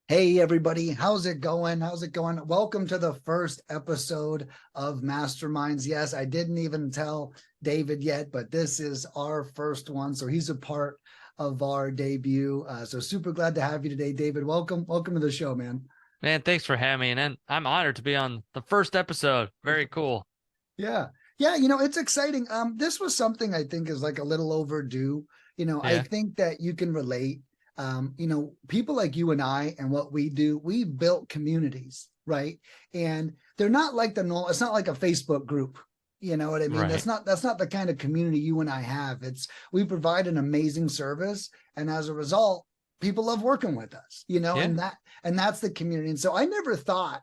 Hey everybody, how's it going? How's it going? Welcome to the first episode of MasterMinds. Yes, I didn't even tell David yet, but this is our first one. So he's a part of our debut. So super glad to have you today, David. Welcome to the show, man. Man, thanks for having me. And I'm honored to be on the first episode. Very cool. Yeah. Yeah, it's exciting. This was something I think is like a little overdue. I Yeah. think that you can relate. People like you and I and what we do, we've built communities, right? And they're not like the normal, it's not like a Facebook group. You know what I mean? Right. That's not the kind of community you and I have. We provide an amazing service, and as a result, people love working with us, Yeah. and that's the community. And so I never thought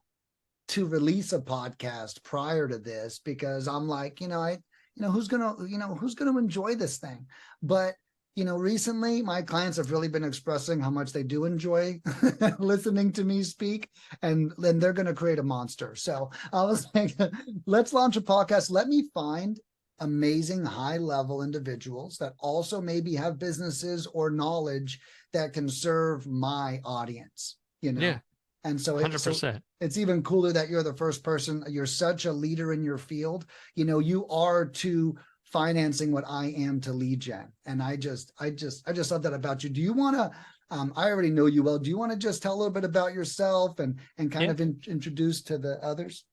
to release a podcast prior to this because I'm like, who's gonna enjoy this thing? But recently my clients have really been expressing how much they do enjoy listening to me speak, and then they're going to create a monster. So I was like, let's launch a podcast. Let me find amazing high level individuals that also maybe have businesses or knowledge that can serve my audience, Yeah. and so so 100%. it's even cooler that you're the first person. You're such a leader in your field. You are to financing what I am to lead gen. And I just love that about you. Do you want to, I already know you well. Do you want to just tell a little bit about yourself and kind Yeah. of introduce to the others?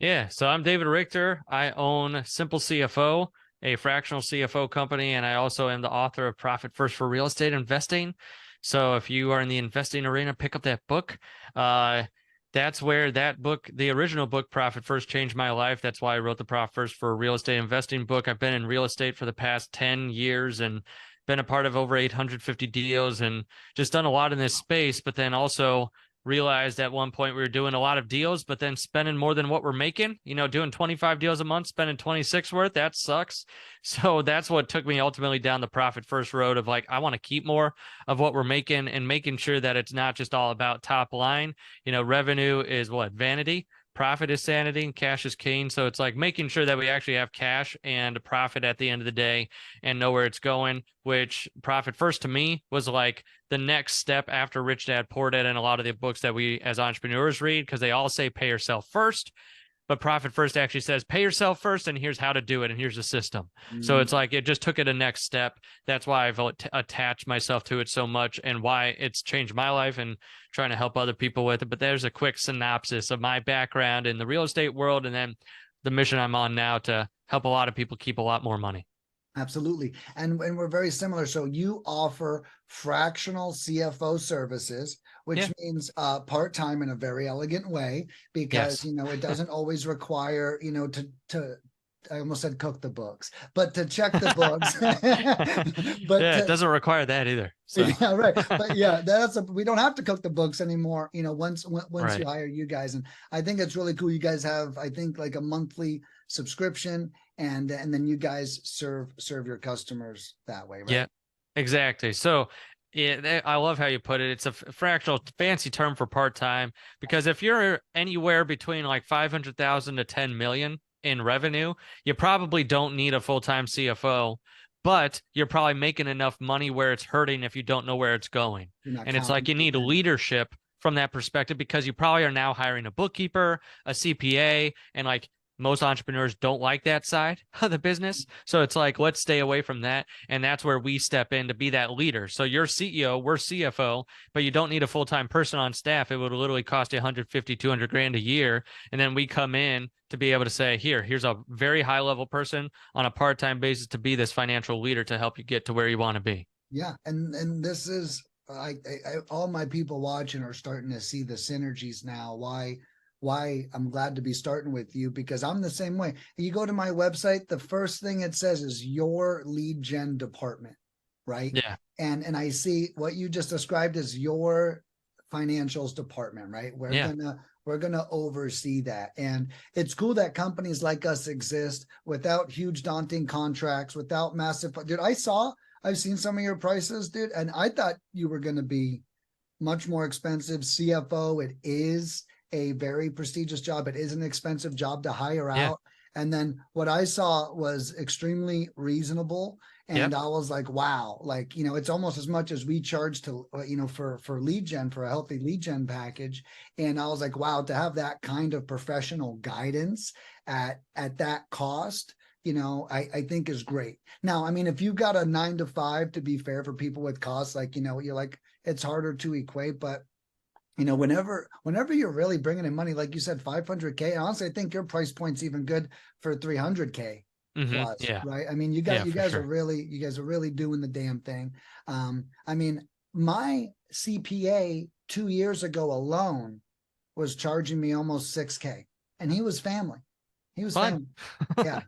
Yeah. So I'm David Richter. I own Simple CFO, a fractional CFO company, and I also am the author of Profit First for Real Estate Investing. So if you are in the investing arena, pick up that book. Uh, that's where that book, the original book, Profit First, changed my life. That's why I wrote the Profit First for Real Estate Investing book. I've been in real estate for the past 10 years and been a part of over 850 deals and just done a lot in this space, but then also realized at one point we were doing a lot of deals, but then spending more than what we're making, doing 25 deals a month, spending 26 worth, that sucks. So that's what took me ultimately down the profit first road of like, I want to keep more of what we're making and making sure that it's not just all about top line. Revenue is what? Vanity. Profit is sanity and cash is king. So it's like making sure that we actually have cash and profit at the end of the day and know where it's going, which profit first to me was like the next step after Rich Dad Poor Dad and a lot of the books that we as entrepreneurs read, because they all say pay yourself first. But Profit First actually says pay yourself first, and here's how to do it, and here's the system. So Mm. it's like it just took it a next step. That's why I've attached myself to it so much, and why it's changed my life and trying to help other people with it. But there's a quick synopsis of my background in the real estate world, and then the mission I'm on now to help a lot of people keep a lot more money. Absolutely. And we're very similar. So you offer fractional CFO services, Yeah. which means part-time in a very elegant way, because, Yes. it doesn't always require, to I almost said cook the books, but to check the books, but Yeah, it to, doesn't require that either. So, yeah, right. But yeah, we don't have to cook the books anymore, once you right. hire you guys. And I think it's really cool. You guys have, I think, like a monthly subscription, and then you guys serve your customers that way, Yeah, right? exactly. So, yeah, I love how you put it. It's a fractional fancy term for part-time because if you're anywhere between like 500,000 to 10 million in revenue, you probably don't need a full-time CFO, but you're probably making enough money where it's hurting if you don't know where it's going. You're not And it's counting like you the need pennies. leadership from that perspective because you probably are now hiring a bookkeeper, a CPA, and like most entrepreneurs don't like that side of the business. So it's like, let's stay away from that. And that's where we step in to be that leader. So you're CEO, we're CFO, but you don't need a full-time person on staff. It would literally cost you 150, 200 grand a year. And then we come in to be able to say, here's a very high level person on a part-time basis to be this financial leader to help you get to where you want to be. Yeah, and this is all my people watching are starting to see the synergies now. Why I'm glad to be starting with you, because I'm the same way. You go to my website, the first thing it says is your lead gen department, right? Yeah. And I see what you just described as your financials department, right? Yeah. We're gonna oversee that. And it's cool that companies like us exist without huge daunting contracts, without massive, dude. I've seen some of your prices, dude, and I thought you were going to be much more expensive. CFO, it is a very prestigious job. It is an expensive job to hire Yeah. out. And then what I saw was extremely reasonable. And I was like, wow, like, it's almost as much as we charge to, for lead gen, for a healthy lead gen package. And I was like, wow, to have that kind of professional guidance at that cost, I think is great. Now, I mean, if you've got a 9 to 5, to be fair, for people with costs, like, you're like, it's harder to equate, but whenever you're really bringing in money, like you said, 500K, honestly, I think your price point's even good for 300K plus, Yeah. right? I mean, you Yeah, for guys are sure. really doing the damn thing. I mean, my CPA 2 years ago alone was charging me almost 6K, and he was family. He was Fun. family. Yeah,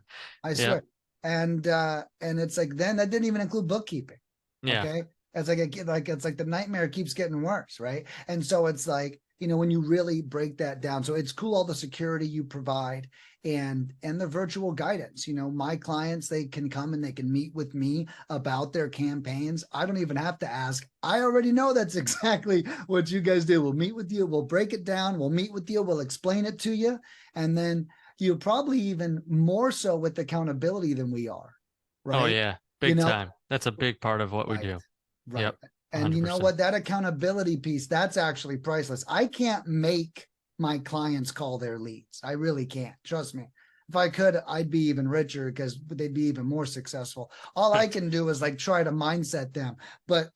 I Yeah. swear. And it's like, then that didn't even include bookkeeping. Yeah. Okay. It's like the nightmare keeps getting worse, right? And so it's like, when you really break that down. So it's cool, all the security you provide and the virtual guidance. My clients, they can come and they can meet with me about their campaigns. I don't even have to ask. I already know that's exactly what you guys do. We'll meet with you, we'll break it down, we'll meet with you, we'll explain it to you. And then you probably even more so with accountability than we are, Oh right? yeah. You Big know, time. That's a big part of what we right. do. Right. Yep. And you know 100%. what? That accountability piece, that's actually priceless. I can't make my clients call their leads. I really can't. Trust me. If I could, I'd be even richer because they'd be even more successful. All I can do is like try to mindset them. But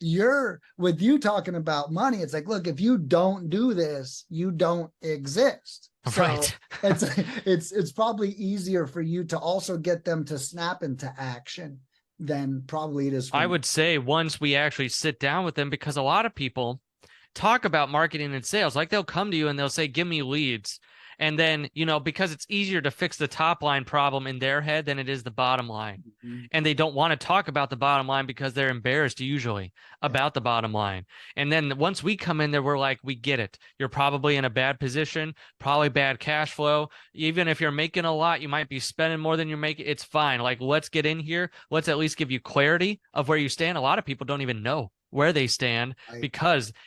with you talking about money, it's like, look, if you don't do this, you don't exist. So Right. it's probably easier for you to also get them to snap into action than probably it is for I me. would say once we actually sit down with them, because a lot of people talk about marketing and sales, like they'll come to you and they'll say, give me leads. And then, because it's easier to fix the top line problem in their head than it is the bottom line. Mhm. And they don't want to talk about the bottom line because they're embarrassed usually Yeah. about the bottom line. And then once we come in there, we're like, we get it. You're probably in a bad position, probably bad cash flow. Even if you're making a lot, you might be spending more than you're making. It's fine. Like, let's get in here. Let's at least give you clarity of where you stand. A lot of people don't even know where they stand I,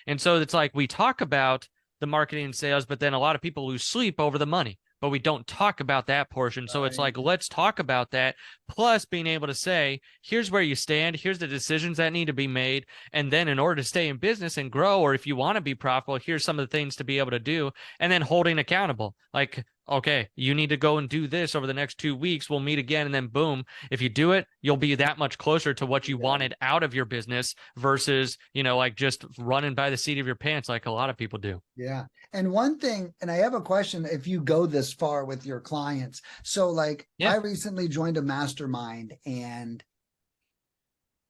and so it's like we talk about the marketing and sales, but then a lot of people lose sleep over the money, but we don't talk about that portion. So it's I, like, let's talk about that. Plus being able to say, here's where you stand. Here's the decisions that need to be made. And then in order to stay in business and grow, or if you want to be profitable, here's some of the things to be able to do. And then holding accountable, like, okay, you need to go and do this over the next 2 weeks. We'll meet again. And then boom, if you do it, you'll be that much closer to what you yeah, wanted out of your business versus, like just running by the seat of your pants like a lot of people do. yeah. And one thing, and I have a question if you go this far with your clients. So, like, Yeah. I recently joined a mastermind and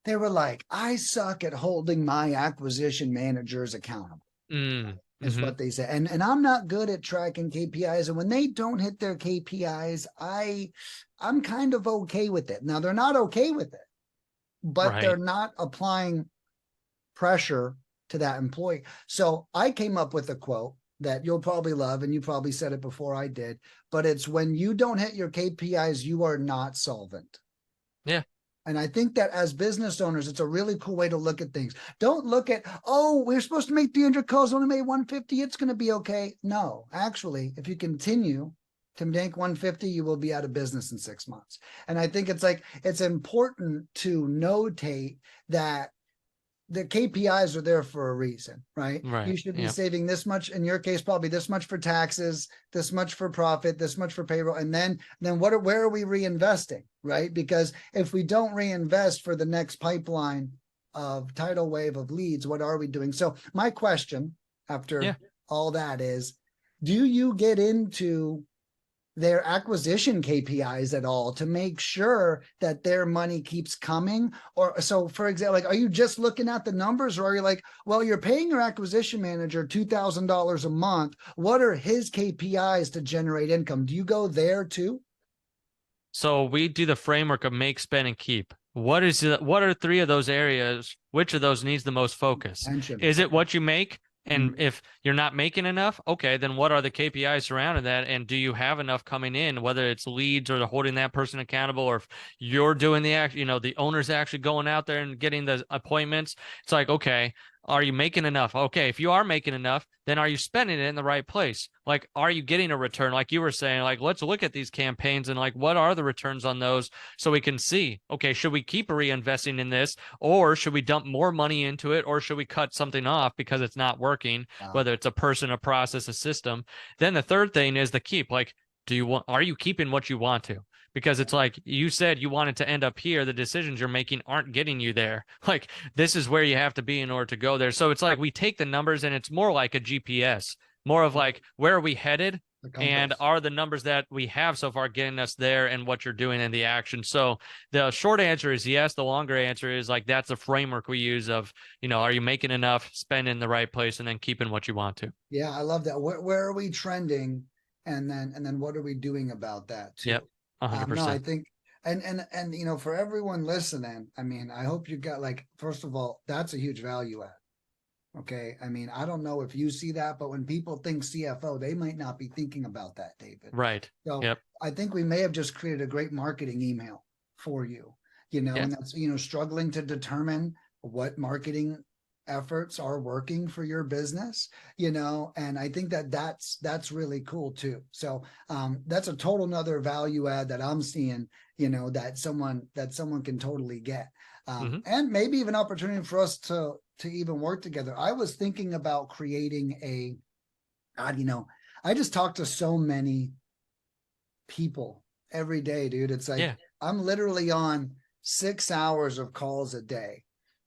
they were like, I suck at holding my acquisition managers accountable. Is Mm-hmm. what they say. And I'm not good at tracking KPIs. And when they don't hit their KPIs, I'm kind of okay with it. Now they're not okay with it, but they're Right. not applying pressure to that employee. So I came up with a quote that you'll probably love, and you probably said it before I did, but it's when you don't hit your KPIs, you are not solvent. Yeah. And I think that as business owners, it's a really cool way to look at things. Don't look at, oh, we're supposed to make 300 calls, only made 150. It's going to be okay. No, actually, if you continue to make 150, you will be out of business in 6 months. And I think it's important to notate that the KPIs are there for a reason, right? Right. You should be Yeah. saving this much, in your case, probably this much for taxes, this much for profit, this much for payroll. And then where are we reinvesting, right? Because if we don't reinvest for the next pipeline of tidal wave of leads, what are we doing? So my question Yeah. after all that is, do you get into their acquisition KPIs at all to make sure that their money keeps coming? Or so, for example, like, are you just looking at the numbers, or are you like, well, you're paying your acquisition manager $2,000 a month. What are his KPIs to generate income? Do you go there too? So we do the framework of make, spend, and keep. What are three of those areas? Which of those needs the most focus? Pension. Is it Okay. what you make? And Mhm. if you're not making enough, okay, then what are the KPIs surrounding that? And do you have enough coming in, whether it's leads or holding that person accountable, or if you're doing the act, the owner's actually going out there and getting the appointments? It's like, okay, Are you making enough? Okay, if you are making enough, then are you spending it in the right place? Like, are you getting a return? Like you were saying, like, let's look at these campaigns and like, what are the returns on those so we can see, okay, should we keep reinvesting in this, or should we dump more money into it, or should we cut something off because it's not working, whether it's a person, a process, a system? Then the third thing is the keep. Like, are you keeping what you want to? Because it's like you said you wanted to end up here. The decisions you're making aren't getting you there. Like, this is where you have to be in order to go there. So it's like we take the numbers and it's more like a GPS, more of like, where are we headed? And are the numbers that we have so far getting us there, and what you're doing in the action? So the short answer is yes. The longer answer is like, that's the framework we use of, are you making enough, spend in the right place, and then keeping what you want to. Yeah, I love that. Where are we trending? And then what are we doing about that too? Yep. No, I 100%. think, and for everyone listening, I mean, I hope you got, like, first of all, that's a huge value add. Okay. I mean, I don't know if you see that, but when people think CFO, they might not be thinking about that, David. Right. So Yep. I think we may have just created a great marketing email for you, Yeah. and that's, struggling to determine what marketing efforts are working for your business, and I think that's really cool too. So that's a total nother value add that I'm seeing, that someone can totally get. And maybe even opportunity for us to even work together. I was thinking about creating I just talk to so many people every day, dude. It's like, I'm literally on 6 hours of calls a day,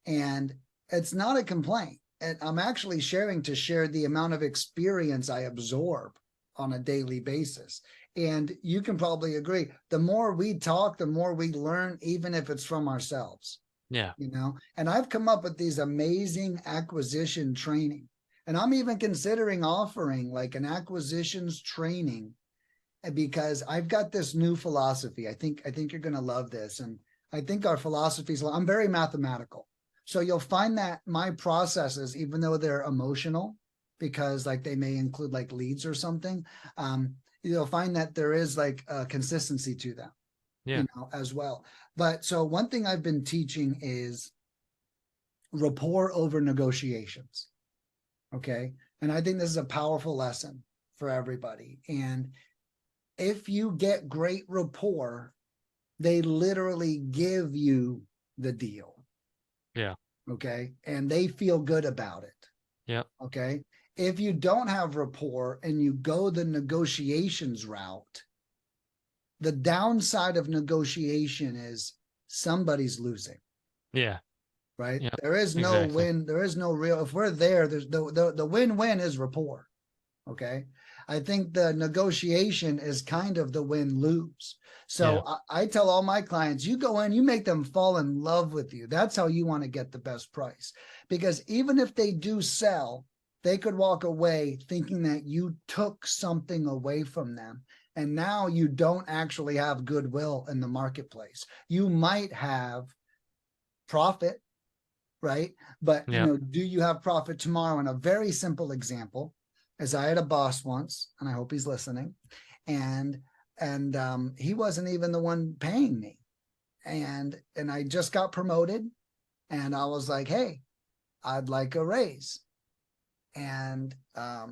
and it's not a complaint. And I'm actually share the amount of experience I absorb on a daily basis. And you can probably agree, the more we talk, the more we learn, even if it's from ourselves. Yeah. And I've come up with these amazing acquisition training. And I'm even considering offering like an acquisitions training, because I've got this new philosophy. I think you're going to love this. And I think our philosophy is, I'm very mathematical. So you'll find that my processes, even though they're emotional, because like they may include like leads or something, you'll find that there is like a consistency to them, as well. But so one thing I've been teaching is rapport over negotiations. Okay. And I think this is a powerful lesson for everybody. And if you get great rapport, they literally give you the deal. Yeah. Okay. And they feel good about it. Yeah. Okay. If you don't have rapport and you go the negotiations route, the downside of negotiation is somebody's losing. Yeah. Right. Yep. There is no win. There is no real, if we're there, there's the win-win is rapport. Okay. I think the negotiation is kind of the win-lose. So I tell all my clients, you go in, you make them fall in love with you. That's how you want to get the best price. Because even if they do sell, they could walk away thinking that you took something away from them. And now you don't actually have goodwill in the marketplace. You might have profit, right? But, do you have profit tomorrow? And a very simple example is I had a boss once, and I hope he's listening, and he wasn't even the one paying me. And I just got promoted, and I was like, hey, I'd like a raise. And I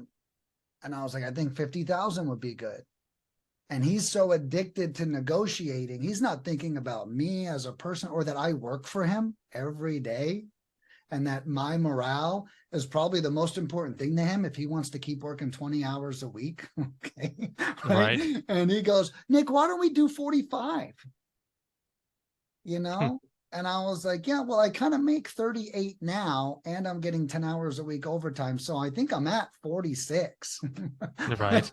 was like, I think 50,000 would be good. And he's so addicted to negotiating. He's not thinking about me as a person, or that I work for him every day, and that my morale is probably the most important thing to him if he wants to keep working 20 hours a week. Okay. Right. And he goes, Nick, why don't we do 45? And I was like, yeah, well, I kind of make 38 now, and I'm getting 10 hours a week overtime. So I think I'm at 46 right.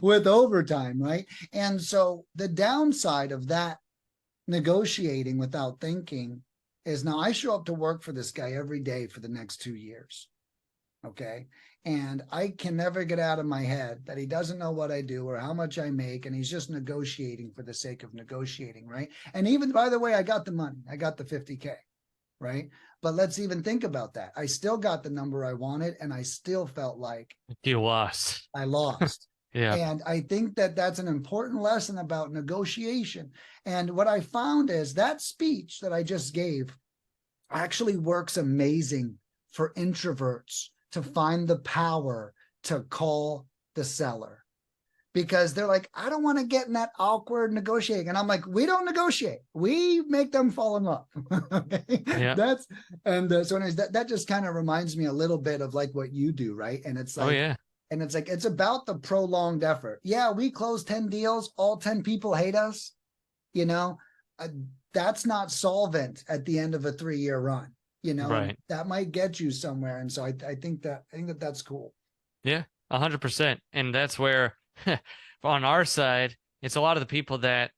with overtime. Right. And so the downside of that negotiating without thinking is, now I show up to work for this guy every day for the next 2 years. Okay. And I can never get out of my head that he doesn't know what I do or how much I make. And he's just negotiating for the sake of negotiating. Right. And even, by the way, I got the money. I got the 50K. Right. But let's even think about that. I still got the number I wanted, and I still felt like you lost. I lost. Yeah. And I think that that's an important lesson about negotiation. And what I found is that speech that I just gave actually works amazing for introverts to find the power to call the seller, because they're like, I don't want to get in that awkward negotiating. And I'm like, we don't negotiate. We make them fall in love. Okay. Yeah. So anyways, that just kind of reminds me a little bit of like what you do. Right. And it's Oh like, yeah. it's about the prolonged effort. Yeah. We close 10 deals. All 10 people hate us. You know, that's not solvent at the end of a 3-year run, Right. and that might get you somewhere. And so I think that's cool. Yeah, 100%. And that's where on our side, it's a lot of the people that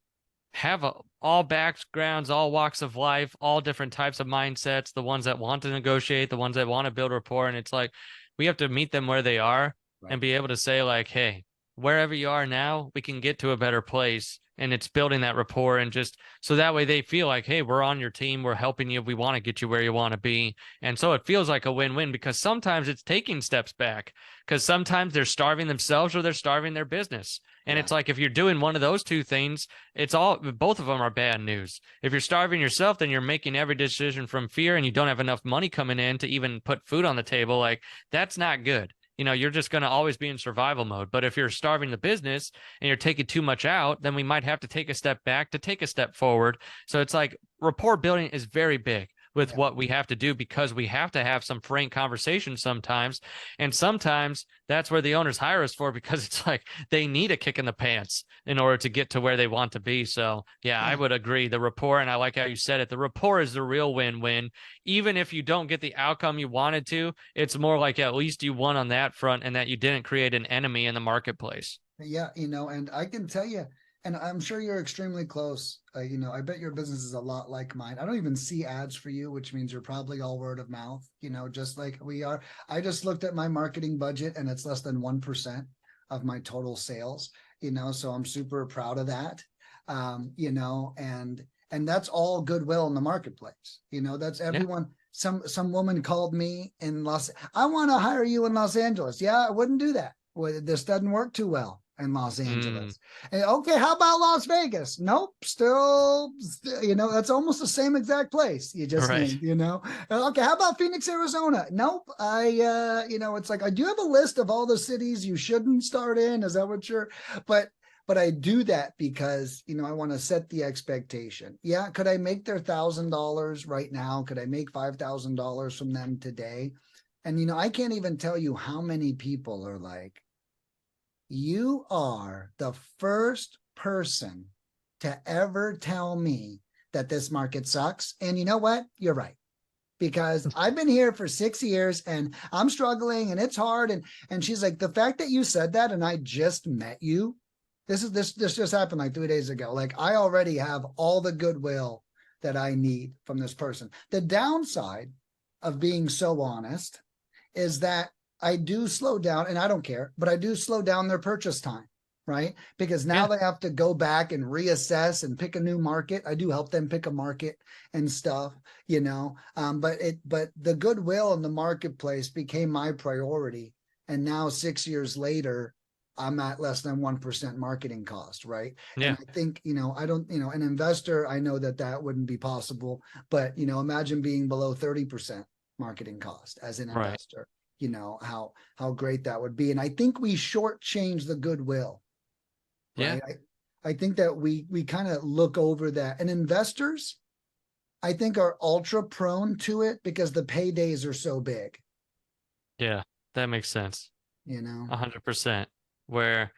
have all backgrounds, all walks of life, all different types of mindsets, the ones that want to negotiate, the ones that want to build rapport. And it's like we have to meet them where they are and Right. be able to say, like, hey, wherever you are now, we can get to a better place. And it's building that rapport, and just so that way they feel like, hey, we're on your team, we're helping you, we want to get you where you want to be. And so it feels like a win-win, because sometimes it's taking steps back, because sometimes they're starving themselves or they're starving their business. And Yeah. it's like, if you're doing one of those two things, both of them are bad news. If you're starving yourself, then you're making every decision from fear and you don't have enough money coming in to even put food on the table. Like, that's not good. You're just going to always be in survival mode. But if you're starving the business and you're taking too much out, then we might have to take a step back to take a step forward. So it's like rapport building is very big with Yeah. what we have to do, because we have to have some frank conversations sometimes. And sometimes that's where the owners hire us for, because it's like they need a kick in the pants in order to get to where they want to be. So yeah, I would agree. The rapport, and I like how you said it, the rapport is the real win-win. Even if you don't get the outcome you wanted to, it's more like at least you won on that front, and that you didn't create an enemy in the marketplace. Yeah. And I can tell you, and I'm sure you're extremely close. I bet your business is a lot like mine. I don't even see ads for you, which means you're probably all word of mouth, just like we are. I just looked at my marketing budget and it's less than 1% of my total sales, so I'm super proud of that. And that's all goodwill in the marketplace. That's everyone. Some woman called me in I want to hire you in Los Angeles. Yeah, I wouldn't do that. Well, this doesn't work too well in Los Angeles. And, okay, how about Las Vegas? Nope, still, that's almost the same exact place you just Right. named, Okay, how about Phoenix, Arizona? Nope. It's like, I do have a list of all the cities you shouldn't start in. Is that what you're, but I do that because, I want to set the expectation. Yeah. Could I make their $1,000 right now? Could I make $5,000 from them today? And, I can't even tell you how many people are like, you are the first person to ever tell me that this market sucks. And you know what? You're right. Because I've been here for 6 years and I'm struggling and it's hard. And she's like, the fact that you said that and I just met you, this just happened like 3 days ago. Like, I already have all the goodwill that I need from this person. The downside of being so honest is that I do slow down, and I don't care, but I do slow down their purchase time, right? Because now they have to go back and reassess and pick a new market. I do help them pick a market and stuff, but the goodwill in the marketplace became my priority. And now 6 years later, I'm at less than 1% marketing cost, right? Yeah. And I think, I don't, an investor, I know that wouldn't be possible, but, imagine being below 30% marketing cost as an investor. How great that would be. And I think we shortchange the goodwill, right? I think that we kind of look over that. And investors, I think, are ultra prone to it because the paydays are so big. Yeah, that makes sense. 100%. Where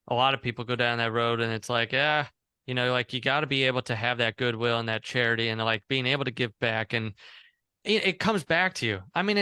a lot of people go down that road, and it's like, like you got to be able to have that goodwill and that charity, and like being able to give back, and it comes back to you. I mean,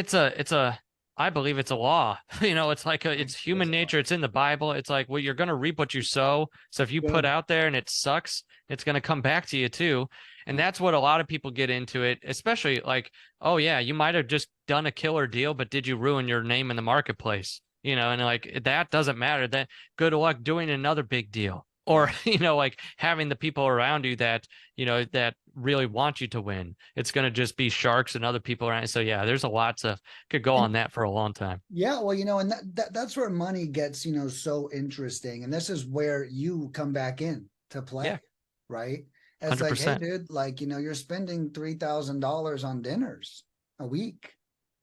I believe it's a law. It's like it's human nature. It's in the Bible. It's like, well, you're going to reap what you sow. So if you put out there and it sucks, it's going to come back to you too. And that's what a lot of people get into it, especially like, oh yeah, you might have just done a killer deal, but did you ruin your name in the marketplace? And like, that doesn't matter. That good luck doing another big deal. Or, like having the people around you that, that really want you to win. It's going to just be sharks and other people around. So yeah, there's a lot to could go on that for a long time. Yeah. Well, and that's where money gets, so interesting. And this is where you come back in to play, right? As 100%. like, hey, dude, like, you're spending $3,000 on dinners a week.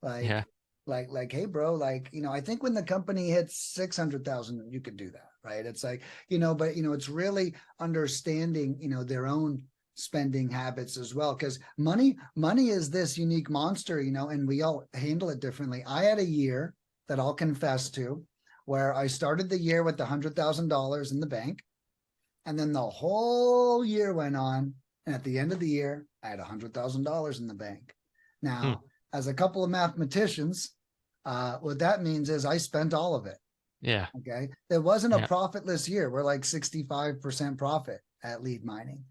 Like, like, hey, bro, like, I think when the company hits 600,000, you could do that, right? It's like, but it's really understanding, their own spending habits as well, because money is this unique monster, and we all handle it differently. I had a year that I'll confess to, where I started the year with $100,000 in the bank, and then the whole year went on, and at the end of the year, I had $100,000 in the bank. Hmm. Now, as a couple of mathematicians, what that means is I spent all of it. Yeah. Okay. It wasn't a Yeah. profitless year. We're like 65% profit at lead mining,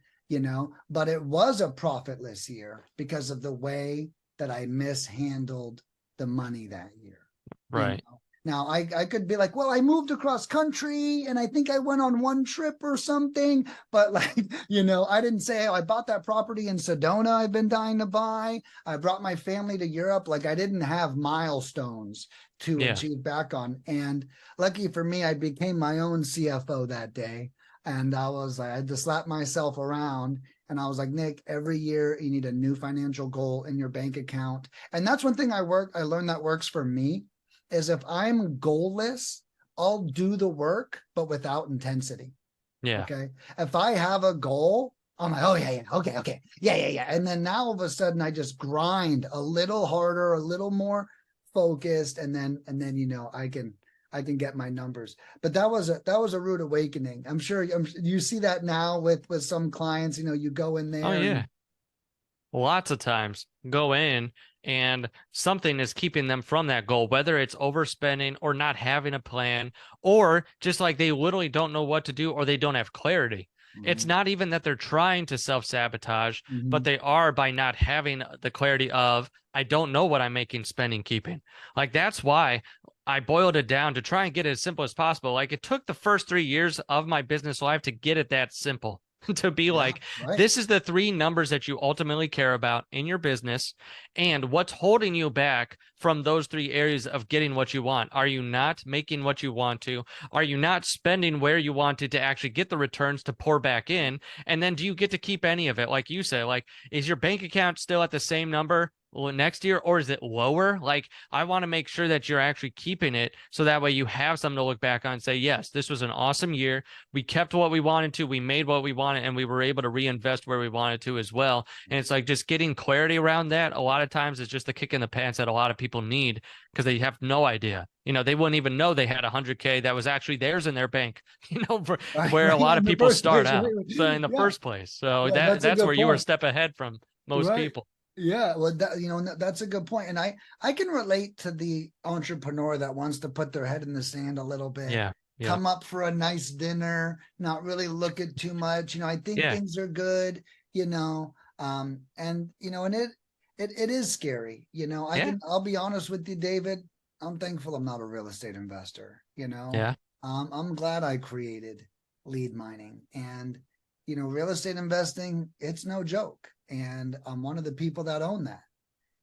but it was a profitless year because of the way that I mishandled the money that year. Right. Now I could be like, well, I moved across country and I think I went on one trip or something, but like, I didn't say, oh, I bought that property in Sedona I've been dying to buy. I brought my family to Europe. Like, I didn't have milestones to Yeah. achieve back on. And lucky for me, I became my own CFO that day. And I had to slap myself around. And I was like, Nick, every year you need a new financial goal in your bank account. And that's one thing I learned that works for me, is if I'm goalless, I'll do the work, but without intensity. Yeah. Okay. If I have a goal, I'm like, oh yeah, okay. Yeah. And then now all of a sudden I just grind a little harder, a little more focused, and then I can get my numbers. But that was a rude awakening. I'm sure you see that now with some clients, you go in Oh there yeah. and Lots of times go in and something is keeping them from that goal, whether it's overspending or not having a plan, or just like they literally don't know what to do or they don't have clarity. It's Mhm, not even that they're trying to self-sabotage, but mhm. they are by not having the clarity of, I don't know what I'm making, spending, keeping. Like that's why I boiled it down to try and get it as simple as possible. Like it took the first 3 years of my business life to get it that simple. To be Yeah, like, right. this is the three numbers that you ultimately care about in your business, and what's holding you back from those three areas of getting what you want. Are you not making what you want to? Are you not spending where you wanted to actually get the returns to pour back in? And then do you get to keep any of it? Like you say, like, is your bank account still at the same number next year, or is it lower? Like, I want to make sure that you're actually keeping it so that way you have something to look back on and say, yes, this was an awesome year. We kept what we wanted to, we made what we wanted, and we were able to reinvest where we wanted to as well. And it's like just getting clarity around that. A lot of times it's just the kick in the pants that a lot of people need because they have no idea. They wouldn't even know they had 100K that was actually theirs in their bank, where a Right. lot In of the people first start place, out. So right? in the Yeah. first place. So Yeah, that that's a that's good where you were a point. step ahead from most Right. people. Yeah, well, that's a good point. And I can relate to the entrepreneur that wants to put their head in the sand a little bit, Yeah. Yep. come up for a nice dinner, not really look at too much. I think Yeah. things are good, and and it is scary. Yeah. I'll be honest with you, David. I'm thankful I'm not a real estate investor. Yeah. I'm glad I created lead mining, and real estate investing, it's no joke. And I'm one of the people that own that.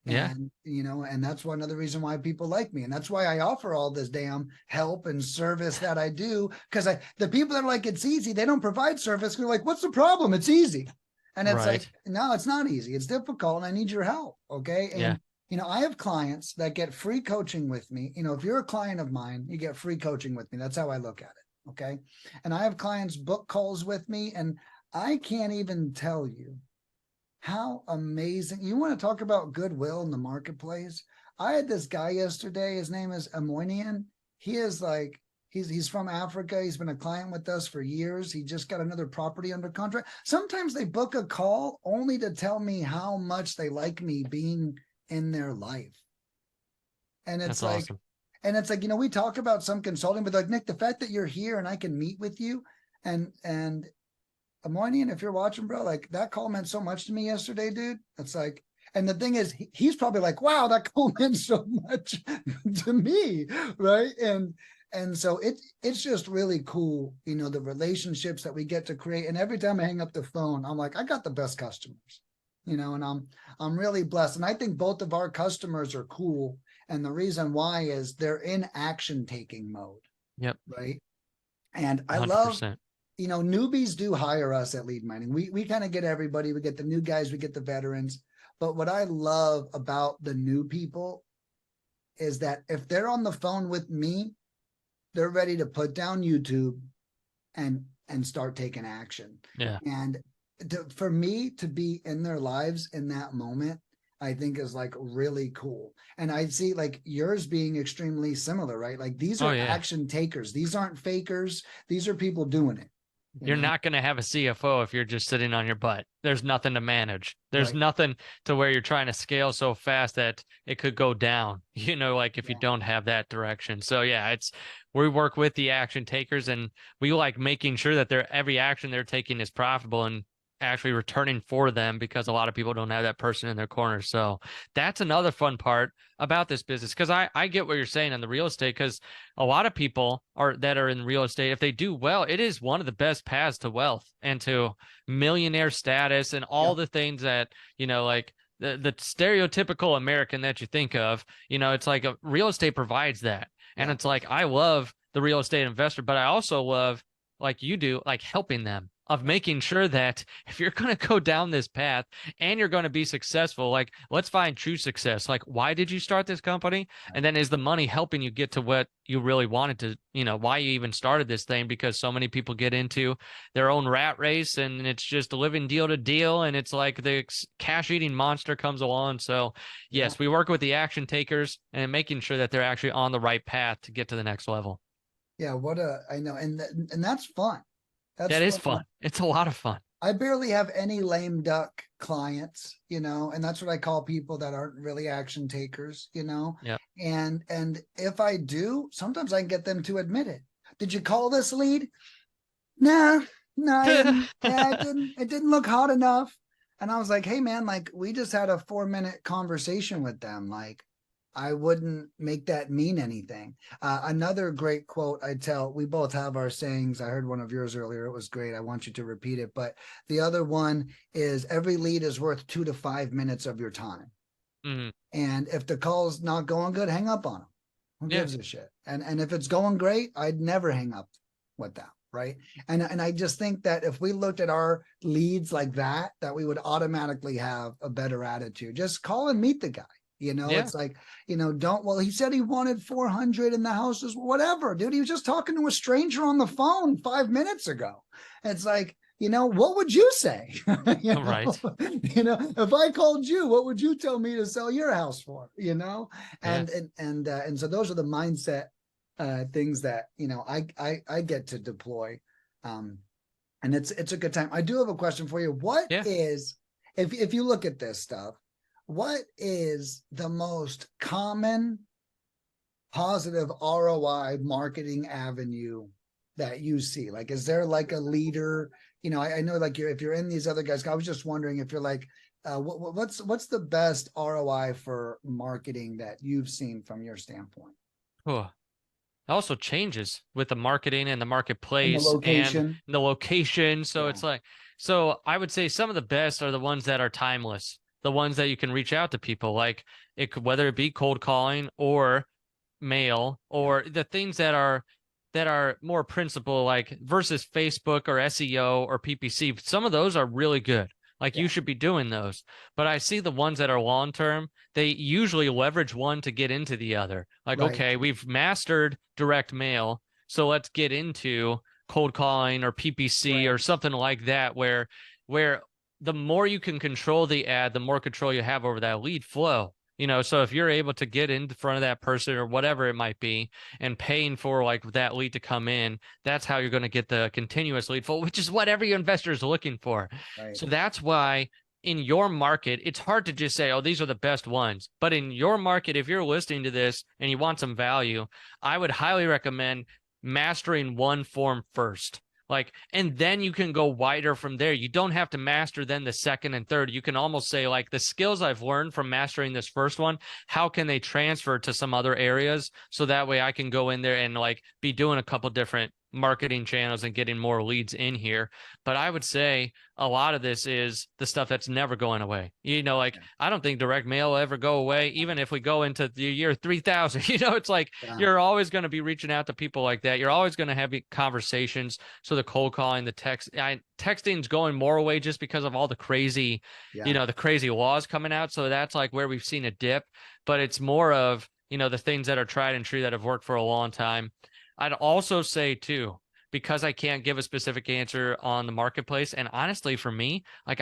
Yeah. And that's one other reason why people like me. And that's why I offer all this damn help and service that I do. Because the people that are like, it's easy, they don't provide service. They're like, what's the problem? It's easy. And it's like, Right. no, it's not easy. It's difficult. And I need your help. Okay. Yeah. And I have clients that get free coaching with me. If you're a client of mine, you get free coaching with me. That's how I look at it. Okay. And I have clients book calls with me, and I can't even tell you how amazing. You want to talk about goodwill in the marketplace? I had this guy yesterday. His name is Amoinian. He is like, he's from Africa. He's been a client with us for years. He just got another property under contract. Sometimes they book a call only to tell me how much they like me being in their life. And That's it's like, awesome. we talk about some consulting, but like, Nick, the fact that you're here and I can meet with you, and Moynihan, if you're watching, bro, like that call meant so much to me yesterday, dude. It's like, and the thing is, he's probably like, wow, that call meant so much to me, right? And so it's just really cool, the relationships that we get to create. And every time I hang up the phone, I'm like, I got the best customers, and I'm really blessed. And I think both of our customers are cool. And the reason why is they're in action taking mode, Yep. right? And I love, 100%. newbies do hire us at lead mining. We kind of get everybody. We get the new guys, we get the veterans. But what I love about the new people is that if they're on the phone with me, they're ready to put down YouTube and start taking action. Yeah. And for me to be in their lives in that moment, I think is like really cool. And I see like yours being extremely similar, right? Like these Oh are yeah. action takers. These aren't fakers. These are people doing it. You're not going to have a CFO if you're just sitting on your butt. There's nothing to manage. There's Right. nothing to where you're trying to scale so fast that it could go down, like if you Yeah. don't have that direction. So yeah, we work with the action takers and we like making sure that every action they're taking is profitable and actually returning for them because a lot of people don't have that person in their corner. So that's another fun part about this business because I get what you're saying on the real estate because a lot of people that are in real estate, if they do well, it is one of the best paths to wealth and to millionaire status and all Yep. the things that, like the stereotypical American that you think of, it's like real estate provides that. And Yeah. it's like, I love the real estate investor, but I also love, like you do, like helping them of making sure that if you're going to go down this path and you're going to be successful, like let's find true success. Like, why did you start this company? And then is the money helping you get to what you really wanted to, why you even started this thing? Because so many people get into their own rat race and it's just living deal to deal. And it's like the cash eating monster comes along. So Yeah. yes, we work with the action takers and making sure that they're actually on the right path to get to the next level. Yeah. I know. And that's fun. That's That is fun. fun. It's a lot of fun. I barely have any lame duck clients, and that's what I call people that aren't really action takers. Yeah. And if I do, sometimes I can get them to admit it. Did you call this lead? Nah, no, I didn't. Yeah, it didn't look hot enough. And I was like, hey man, like we just had a 4-minute conversation with them. Like, I wouldn't make that mean anything. Another great quote we both have our sayings. I heard one of yours earlier. It was great. I want you to repeat it. But the other one is every lead is worth 2 to 5 minutes of your time. Mm-hmm. And if the call's not going good, hang up on them. Who gives a shit? And if it's going great, I'd never hang up with them. Right. And I just think that if we looked at our leads like that we would automatically have a better attitude. Just call and meet the guy. It's like, he said he wanted 400 in the houses, whatever, dude. He was just talking to a stranger on the phone 5 minutes ago. It's like, what would you say? Right. If I called you, what would you tell me to sell your house for? And so those are the mindset things that, I get to deploy. And it's a good time. I do have a question for you. What is, if you look at this stuff, what is the most common positive ROI marketing avenue that you see? Like, is there like a leader? I know like if you're in these other guys, I was just wondering if you're like, what's the best ROI for marketing that you've seen from your standpoint? Oh, it also changes with the marketing and the And the marketplace and location. the location. So Yeah. it's like, so I would say some of the best are the ones that are timeless, the ones that you can reach out to people, like whether it be cold calling or mail or the things that are more principle, like versus Facebook or SEO or PPC. Some of those are really good. Like you should be doing those. But I see the ones that are long term, they usually leverage one to get into the other. Like, Right. okay, we've mastered direct mail, so let's get into cold calling or PPC or something like that, where the more you can control the ad, the more control you have over that lead flow. So if you're able to get in front of that person or whatever it might be and paying for like that lead to come in, that's how you're going to get the continuous lead flow, which is what every investor is looking for. Right. So that's why in your market, it's hard to just say, oh, these are the best ones. But in your market, if you're listening to this and you want some value, I would highly recommend mastering one form first. Like, and then you can go wider from there. You don't have to master then the second and third. You can almost say, like, the skills I've learned from mastering this first one, how can they transfer to some other areas? So that way I can go in there and like be doing a couple different marketing channels and getting more leads in here. But I would say a lot of this is the stuff that's never going away. Like I don't think direct mail will ever go away, even if we go into the year 3000. It's like you're always going to be reaching out to people like that. You're always going to have conversations. So the cold calling, the texting is going more away just because of all the crazy, the crazy laws coming out. So that's like where we've seen a dip, but it's more of the things that are tried and true that have worked for a long time. I'd also say too, because I can't give a specific answer on the marketplace. And honestly, for me, like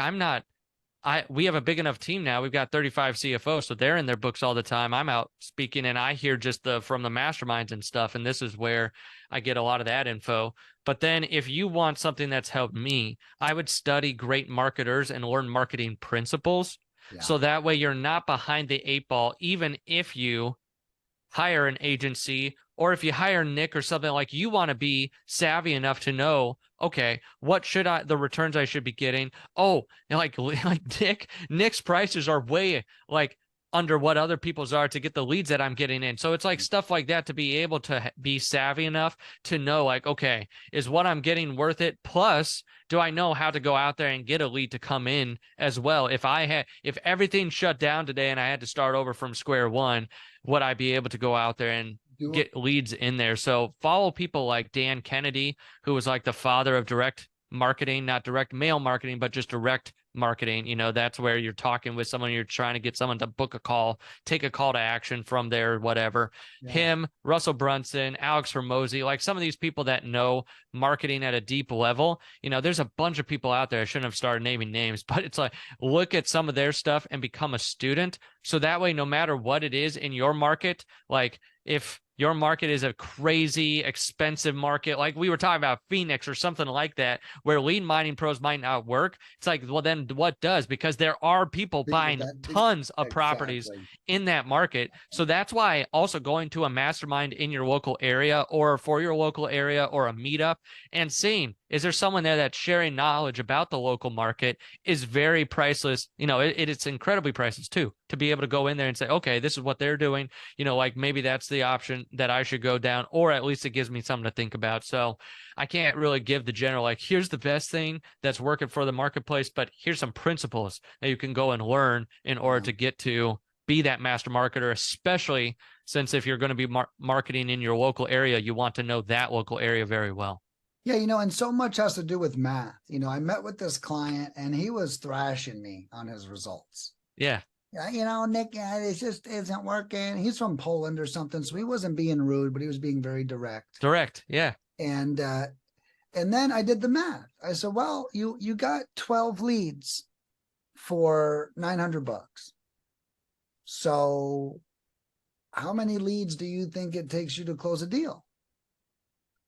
we have a big enough team now. We've got 35 CFOs, so they're in their books all the time. I'm out speaking and I hear just from the masterminds and stuff. And this is where I get a lot of that info. But then if you want something that's helped me, I would study great marketers and learn marketing principles. Yeah. So that way you're not behind the eight ball, even if you hire an agency or if you hire Nick or something, like you want to be savvy enough to know, okay, what should the returns I should be getting? Oh, like Nick's prices are way like under what other people's are to get the leads that I'm getting in. So it's like stuff like that to be able to be savvy enough to know like, okay, is what I'm getting worth it? Plus, do I know how to go out there and get a lead to come in as well? If everything shut down today and I had to start over from square one, would I be able to go out there and get leads in there? So follow people like Dan Kennedy, who was like the father of direct marketing, not direct mail marketing, but just direct marketing. That's where you're talking with someone, you're trying to get someone to book a call, take a call to action from there, whatever. Yeah. Him, Russell Brunson, Alex Hormozy, like some of these people that know marketing at a deep level. There's a bunch of people out there. I shouldn't have started naming names, but it's like, look at some of their stuff and become a student. So that way, no matter what it is in your market, like if your market is a crazy expensive market, like we were talking about Phoenix or something like that, where lead mining pros might not work. It's like, well, then what does? Because there are people buying tons of properties in that market. So that's why also going to a mastermind in your local area or for your local area or a meetup and seeing, is there someone there that's sharing knowledge about the local market is very priceless. It's incredibly priceless too, to be able to go in there and say, okay, this is what they're doing. Like maybe that's the option that I should go down, or at least it gives me something to think about. So I can't really give the general, like, here's the best thing that's working for the marketplace, but here's some principles that you can go and learn in order to get to be that master marketer, especially since if you're going to be marketing in your local area, you want to know that local area very well. Yeah, and so much has to do with math. I met with this client and he was thrashing me on his results. Yeah. Nick, it just isn't working. He's from Poland or something, so he wasn't being rude, but he was being very direct. Direct, yeah. And then I did the math. I said, well, you got 12 leads for $900. So how many leads do you think it takes you to close a deal?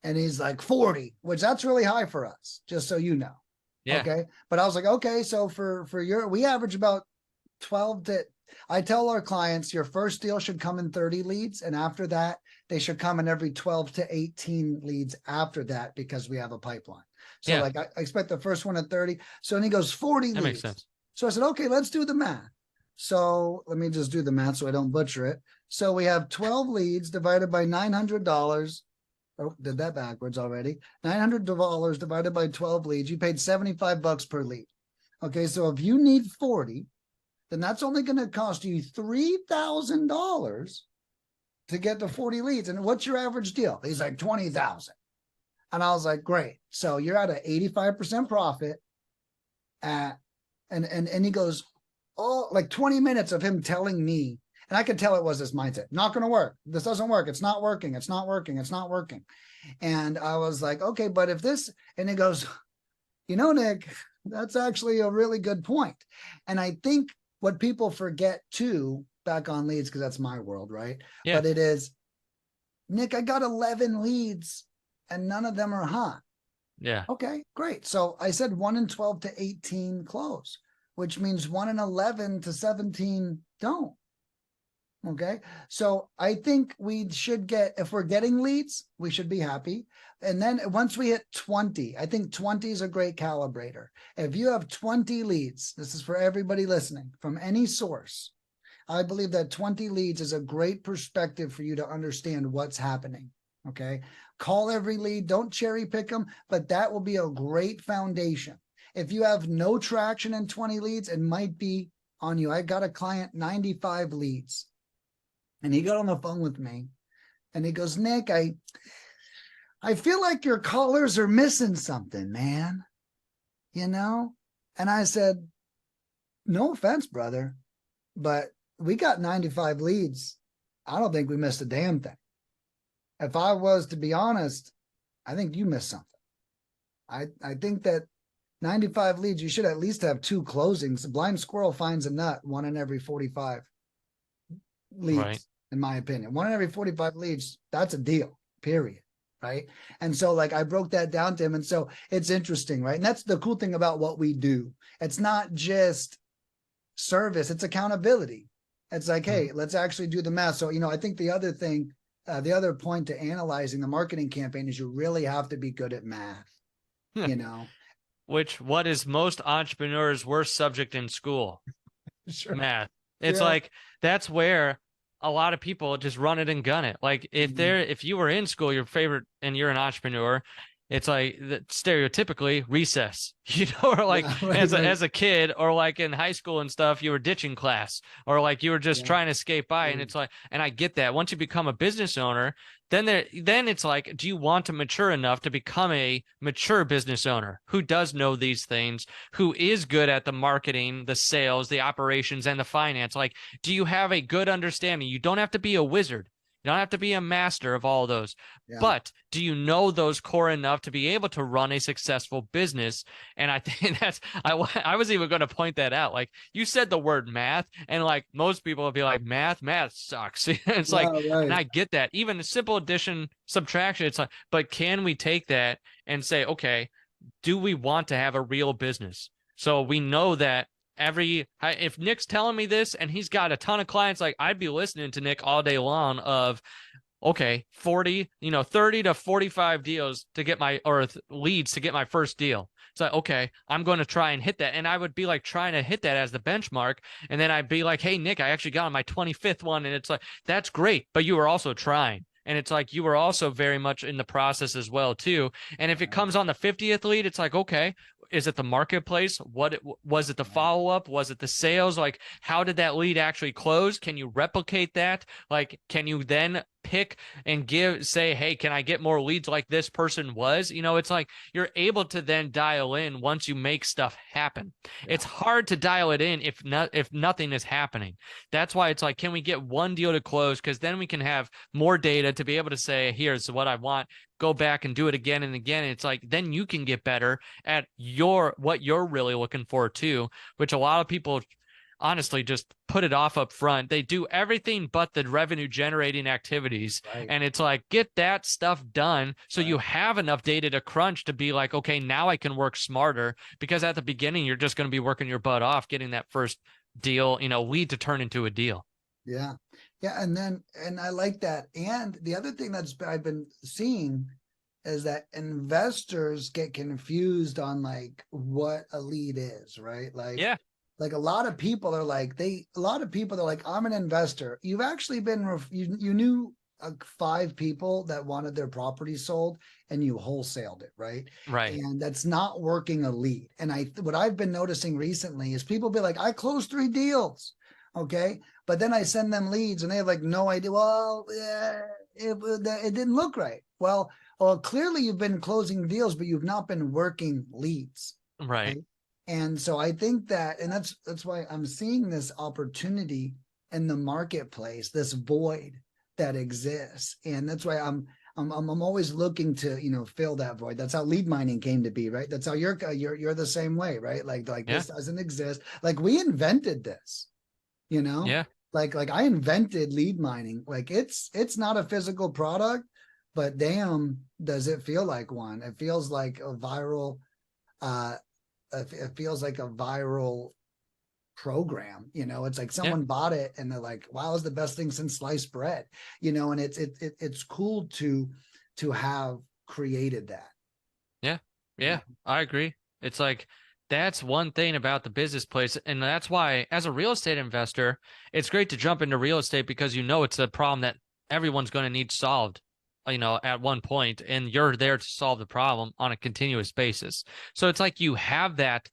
And he's like 40, which that's really high for us, just so you know. Yeah. Okay. But I was like, okay, so we average about 12 to, I tell our clients, your first deal should come in 30 leads. And after that, they should come in every 12 to 18 leads after that, because we have a pipeline. So like I expect the first one at 30. So then he goes 40 leads. That makes sense. So I said, okay, let's do the math. So let me just do the math so I don't butcher it. So we have 12 leads divided by $900. Oh, did that backwards already. $900 divided by 12 leads. You paid $75 per lead. Okay, so if you need 40, then that's only going to cost you $3,000 to get to 40 leads. And what's your average deal? He's like 20,000. And I was like, great. So you're at an 85% profit. And he goes, oh, like 20 minutes of him telling me. And I could tell it was his mindset. Not going to work. This doesn't work. It's not working. It's not working. It's not working. And I was like, okay, but if this, and he goes, Nick, that's actually a really good point. And I think what people forget too, back on leads, because that's my world, right? Yeah. But it is, Nick, I got 11 leads and none of them are hot. Yeah. Okay, great. So I said 1 in 12 to 18 close, which means 1 in 11 to 17 don't. Okay. So I think we should get, if we're getting leads, we should be happy. And then once we hit 20, I think 20 is a great calibrator. If you have 20 leads, this is for everybody listening from any source. I believe that 20 leads is a great perspective for you to understand what's happening. Okay. Call every lead, don't cherry pick them, but that will be a great foundation. If you have no traction in 20 leads, it might be on you. I got a client, 95 leads. And he got on the phone with me and he goes, Nick, I feel like your callers are missing something, man. And I said, no offense, brother, but we got 95 leads. I don't think we missed a damn thing. If I was to be honest, I think you missed something. I think that 95 leads, you should at least have 2 closings. A blind squirrel finds a nut, 1 in every 45 leads, Right. in my opinion. 1 in every 45 leads, that's a deal, period. Right. And so, like, I broke that down to him. And so it's interesting, right? And that's the cool thing about what we do. It's not just service, it's accountability. It's like, hey, let's actually do the math. So, I think the other thing, the other point to analyzing the marketing campaign is you really have to be good at math, What is most entrepreneurs' worst subject in school? Sure. Math. It's Yeah. like that's where a lot of people just run it and gun it. Like if you were in school, your favorite, and you're an entrepreneur, it's like stereotypically recess, or like Yeah, right, as a kid, or like in high school and stuff, you were ditching class, or like you were just trying to skate by. And it's like, and I get that. Once you become a business owner, then it's like, do you want to mature enough to become a mature business owner who does know these things, who is good at the marketing, the sales, the operations, and the finance? Like, do you have a good understanding? You don't have to be a wizard. You don't have to be a master of all those, but do you know those core enough to be able to run a successful business? And I think I was even going to point that out. Like, you said the word math, and like most people will be like, math sucks. It's like, and I get that. Even a simple addition, subtraction, it's like, but can we take that and say, okay, do we want to have a real business? So we know that if Nick's telling me this and he's got a ton of clients, like, I'd be listening to Nick all day long of, okay, 30 to 45 deals to get leads to get my first deal. It's like, okay, I'm going to try and hit that. And I would be like trying to hit that as the benchmark. And then I'd be like, hey, Nick, I actually got on my 25th one. And it's like, that's great, but you were also trying. And it's like, you were also very much in the process as well, too. And if it comes on the 50th lead, it's like, okay, is it the marketplace? Was it the follow-up? Was it the sales? Like, how did that lead actually close? Can you replicate that? Like, can you then pick and say, hey, can I get more leads like this person was? It's like you're able to then dial in once you make stuff happen. It's hard to dial it in if nothing is happening. That's why it's like, can we get one deal to close? Because then we can have more data to be able to say, here's what I want. Go back and do it again and again. And it's like, then you can get better at what you're really looking for too, which a lot of people honestly just put it off up front. They do everything but the revenue generating activities. And it's like, get that stuff done so you have enough data to crunch to be like, okay, now I can work smarter, because at the beginning, you're just going to be working your butt off getting that first deal, lead to turn into a deal. Yeah. Yeah. And I like that. And the other thing I've been seeing is that investors get confused on like what a lead is, right? Like a lot of people are like, I'm an investor. You've actually you knew 5 people that wanted their property sold and you wholesaled it, right? Right. And that's not working a lead. And what I've been noticing recently is people be like, I closed 3 deals. Okay. But then I send them leads and they have like no idea. Well, it didn't look right. Well, clearly you've been closing deals, but you've not been working leads. Right. And so I think and that's why I'm seeing this opportunity in the marketplace, this void that exists. And that's why I'm always looking to, fill that void. That's how lead mining came to be, right? That's how you're the same way, right? Like this doesn't exist. Like, we invented this, Yeah. Like I invented lead mining. Like, it's not a physical product, but damn, does it feel like one? It feels like a viral, it feels like a viral program. It's like someone bought it and they're like, wow, it's the best thing since sliced bread, and it's cool to have created that. Yeah, I agree. It's like, that's one thing about the business place. And that's why, as a real estate investor, it's great to jump into real estate, because it's a problem that everyone's going to need solved, at one point, and you're there to solve the problem on a continuous basis. So it's like you have that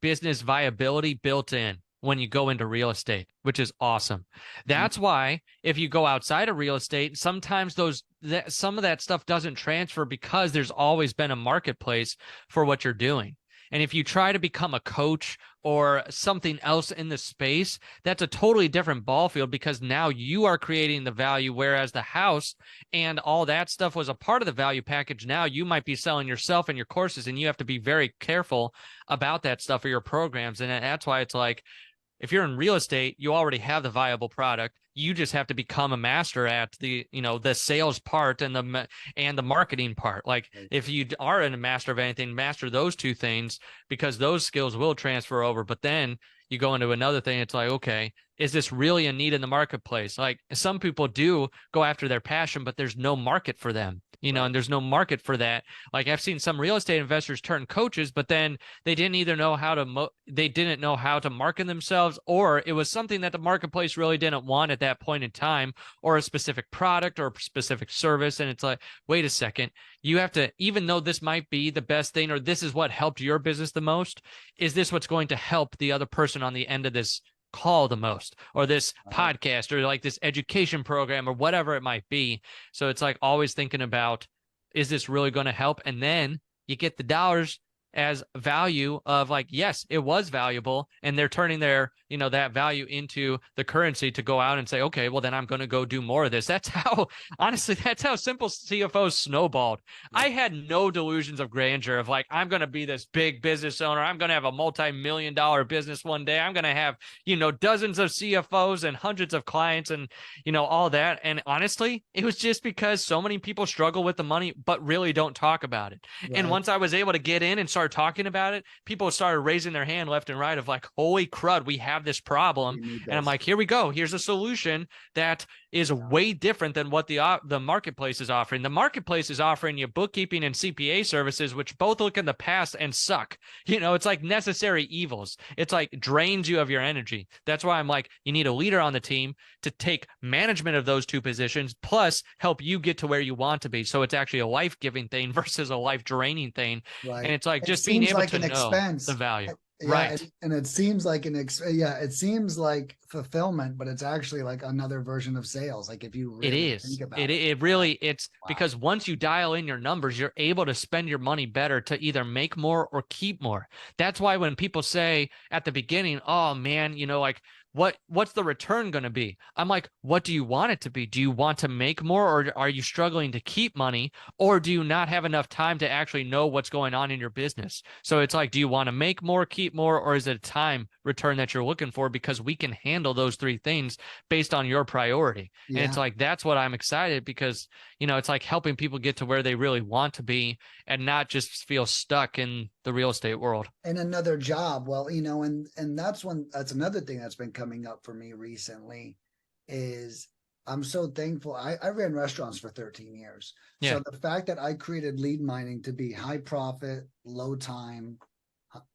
business viability built in when you go into real estate, which is awesome. That's why if you go outside of real estate, sometimes some of that stuff doesn't transfer, because there's always been a marketplace for what you're doing. And if you try to become a coach or something else in the space, that's a totally different ball field, because now you are creating the value, whereas the house and all that stuff was a part of the value package. Now you might be selling yourself and your courses, and you have to be very careful about that stuff for your programs. And that's why it's like, if you're in real estate, you already have the viable product. You just have to become a master at the, the sales part and the marketing part. Like, if you are a master of anything, master those two things, because those skills will transfer over. But then you go into another thing. It's like, okay, is this really a need in the marketplace? Like, some people do go after their passion, but there's no market for them, and there's no market for that. Like, I've seen some real estate investors turn coaches, but then they didn't either know how to they didn't know how to market themselves, or it was something that the marketplace really didn't want at that point in time, or a specific product or a specific service. And it's like, wait a second, you have to, even though this might be the best thing, or this is what helped your business the most, is this what's going to help the other person on the end of this call the most, or this podcast, or like this education program, or whatever it might be? So it's like always thinking about, is this really going to help? And then you get the dollars as value of, like, yes, it was valuable, and they're turning their, that value into the currency to go out and say, okay, well, then I'm going to go do more of this. That's how, honestly, that's how Simple CFOs snowballed. I had no delusions of grandeur of, like, I'm going to be this big business owner. I'm going to have a multi-million-dollar business one day. I'm going to have, dozens of CFOs and hundreds of clients and, all that. And honestly, it was just because so many people struggle with the money, but really don't talk about it. Right. And once I was able to get in and start talking about it, people started raising their hand left and right of, like, holy crud, we have this problem. And I'm like, here we go. Here's a solution that is way different than what the marketplace is offering. The marketplace is offering you bookkeeping and CPA services, which both look in the past and suck. It's like necessary evils. It's like drains you of your energy. That's why I'm like, you need a leader on the team to take management of those two positions, plus help you get to where you want to be. So it's actually a life-giving thing versus a life-draining thing. Right. And it's like, just being able to know the value. Yeah, right. And it seems like it seems like fulfillment, but it's actually like another version of sales. Like, if you really think about it. It really, it's because once you dial in your numbers, you're able to spend your money better to either make more or keep more. That's why when people say at the beginning, oh man, like, what's the return going to be? I'm like, what do you want it to be? Do you want to make more, or are you struggling to keep money, or do you not have enough time to actually know what's going on in your business? So it's like, do you want to make more, keep more, or is it a time return that you're looking for? Because we can handle those three things based on your priority. Yeah. And it's like, that's what I'm excited, because, it's like helping people get to where they really want to be and not just feel stuck in the real estate world. And another job. Well, and that's another thing that's been coming up for me recently is, I'm so thankful. I ran restaurants for 13 years. Yeah. So the fact that I created lead mining to be high profit, low time,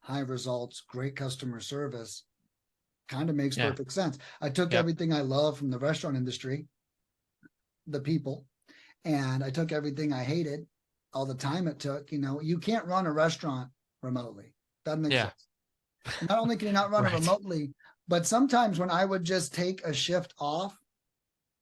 high results, great customer service kind of makes perfect sense. I took everything I love from the restaurant industry, the people, and I took everything I hated, all the time it took. You can't run a restaurant remotely. That makes sense. Not only can you not run it remotely, but sometimes when I would just take a shift off,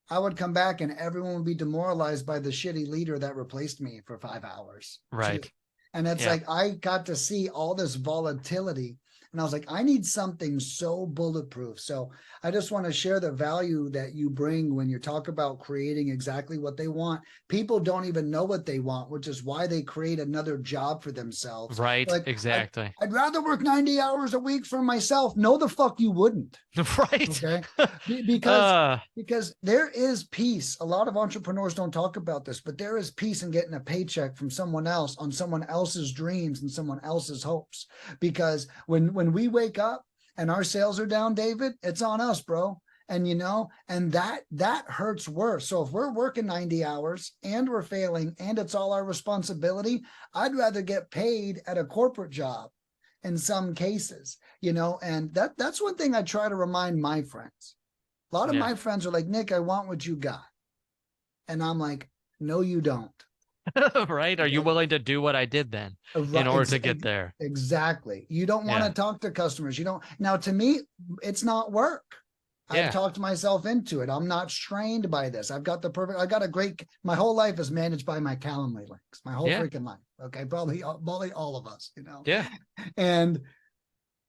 I would come back and everyone would be demoralized by the shitty leader that replaced me for 5 hours. Right. Too. And it's like, I got to see all this volatility, and I was like, I need something so bulletproof. So I just want to share the value that you bring when you talk about creating exactly what they want. People don't even know what they want, which is why they create another job for themselves. Right. Like, exactly. I'd rather work 90 hours a week for myself. No, the fuck you wouldn't. Right. Okay. Because there is peace. A lot of entrepreneurs don't talk about this, but there is peace in getting a paycheck from someone else on someone else's dreams and someone else's hopes. Because when we wake up and our sales are down, David, it's on us, bro. And and that hurts worse. So if we're working 90 hours and we're failing and it's all our responsibility, I'd rather get paid at a corporate job in some cases, and that's one thing I try to remind my friends. A lot of my friends are like, Nick, I want what you got. And I'm like, no, you don't. Right. Are you willing to do what I did then in order to get there? Exactly. You don't want to talk to customers. You don't. Now, to me, it's not work. I've Yeah. talked myself into it. I'm not strained by this. I've got a great, my whole life is managed by my Calendly links, my whole Yeah. freaking life. Okay. Probably all of us, Yeah. and,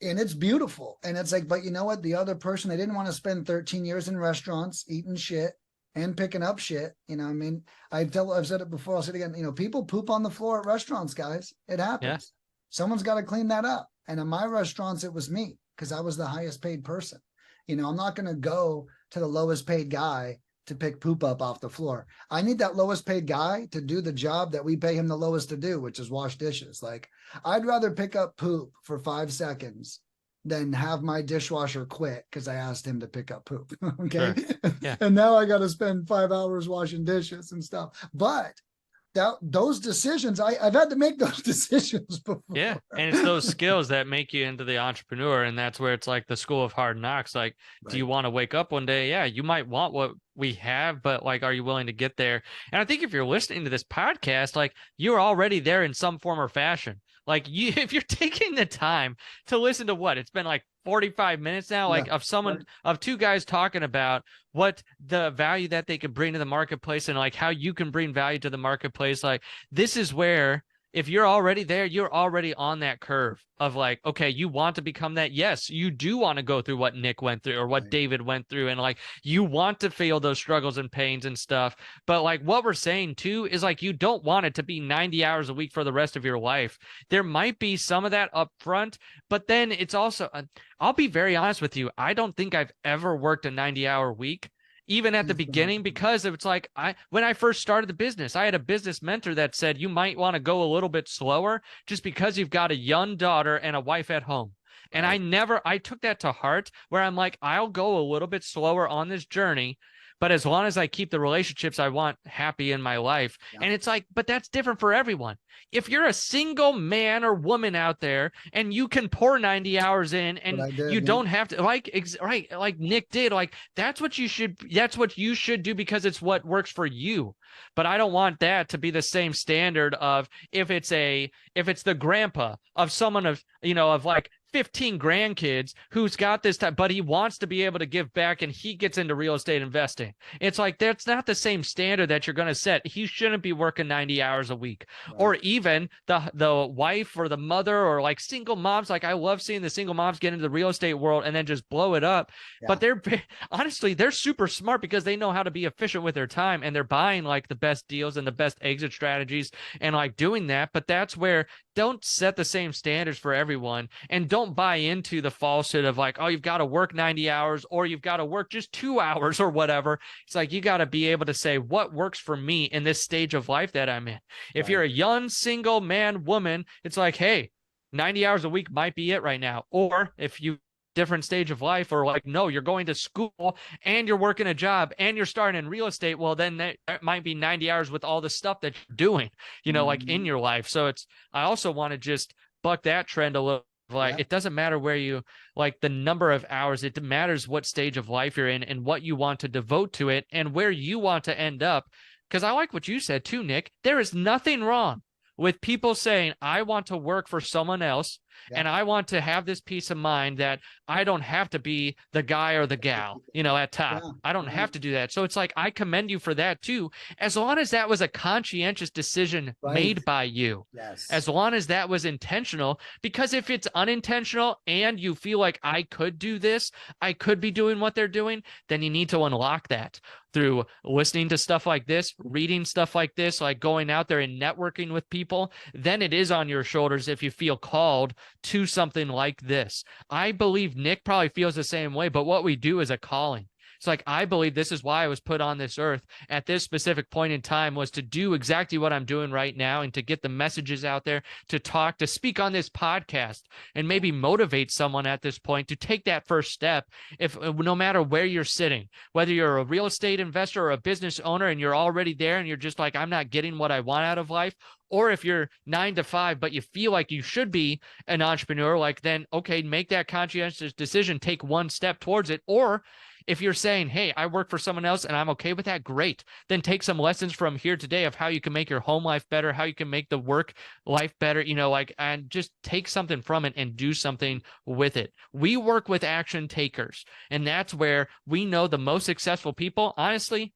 it's beautiful. And it's like, but you know what? The other person, they didn't want to spend 13 years in restaurants eating shit and picking up shit. I mean, I've said it before. I'll say it again. People poop on the floor at restaurants, guys. It Yeah. happens. Someone's got to clean that up. And in my restaurants, it was me because I was the highest paid person. I'm not going to go to the lowest paid guy to pick poop up off the floor. I need that lowest paid guy to do the job that we pay him the lowest to do, which is wash dishes. Like, I'd rather pick up poop for 5 seconds than have my dishwasher quit because I asked him to pick up poop. Okay. Sure. Yeah. And now I got to spend 5 hours washing dishes and stuff. But those decisions, I've had to make those decisions before. Yeah. And it's those skills that make you into the entrepreneur. And that's where it's like the school of hard knocks. Like, Right. Do you want to wake up one day? Yeah, you might want what we have, but like, are you willing to get there? And I think if you're listening to this podcast, like, you're already there in some form or fashion. Like, if you're taking the time to listen to what it's been like 45 minutes now, like, of two guys talking about what the value that they could bring to the marketplace and like how you can bring value to the marketplace. Like, this is where, if you're already there, you're already on that curve of like, okay, you want to become that. Yes, you do want to go through what Nick went through or what Right. David went through. And like, you want to feel those struggles and pains and stuff. But like, what we're saying too is like, you don't want it to be 90 hours a week for the rest of your life. There might be some of that up front, but then it's also, I'll be very honest with you. I don't think I've ever worked a 90-hour week, even at the beginning, because it's like, when I first started the business, I had a business mentor that said, you might want to go a little bit slower just because you've got a young daughter and a wife at home. And I took that to heart, where I'm like, I'll go a little bit slower on this journey, but as long as I keep the relationships I want happy in my life. Yeah. And it's like, but that's different for everyone. If you're a single man or woman out there and you can pour 90 hours in and don't have to, like Nick did, like, that's what you should do because it's what works for you. But I don't want that to be the same standard of if it's the grandpa of someone of like 15 grandkids who's got this time, but he wants to be able to give back and he gets into real estate investing. It's like, that's not the same standard that you're going to set. He shouldn't be working 90 hours a week. Right. Or even the wife or the mother or like single moms. Like, I love seeing the single moms get into the real estate world and then just blow it up. Yeah. But they're super smart because they know how to be efficient with their time, and they're buying like the best deals and the best exit strategies and like doing that. But that's where, don't set the same standards for everyone, and don't buy into the falsehood of like, oh, you've got to work 90 hours or you've got to work just 2 hours or whatever. It's like, you got to be able to say what works for me in this stage of life that I'm in. If you're a young single man, woman, it's like, hey, 90 hours a week might be it right now. Or if you different stage of life, or like, no, you're going to school and you're working a job and you're starting in real estate, well, then that might be 90 hours with all the stuff that you're doing, like in your life. So I also want to just buck that trend a little. Like, it doesn't matter where you, like, the number of hours, it matters what stage of life you're in and what you want to devote to it and where you want to end up. Because I like what you said too, Nick. There is nothing wrong with people saying, I want to work for someone else. Yeah. And I want to have this peace of mind that I don't have to be the guy or the gal, at top. Yeah. I don't have to do that. So it's like, I commend you for that too, as long as that was a conscientious decision made by you. Yes. As long as that was intentional, because if it's unintentional and you feel like, I could do this, I could be doing what they're doing, then you need to unlock that through listening to stuff like this, reading stuff like this, like going out there and networking with people. Then it is on your shoulders if you feel called to something like this. I believe Nick probably feels the same way, but what we do is a calling. It's like, I believe this is why I was put on this earth at this specific point in time, was to do exactly what I'm doing right now and to get the messages out there, to speak on this podcast and maybe motivate someone at this point to take that first step. If no matter where you're sitting, whether you're a real estate investor or a business owner and you're already there and you're just like, I'm not getting what I want out of life, or if you're 9 to 5, but you feel like you should be an entrepreneur, like, then, okay, make that conscientious decision, take one step towards it. Or If you're saying, hey, I work for someone else and I'm okay with that, great. Then take some lessons from here today of how you can make your home life better, how you can make the work life better, and just take something from it and do something with it. We work with action takers, and that's where we know the most successful people, honestly.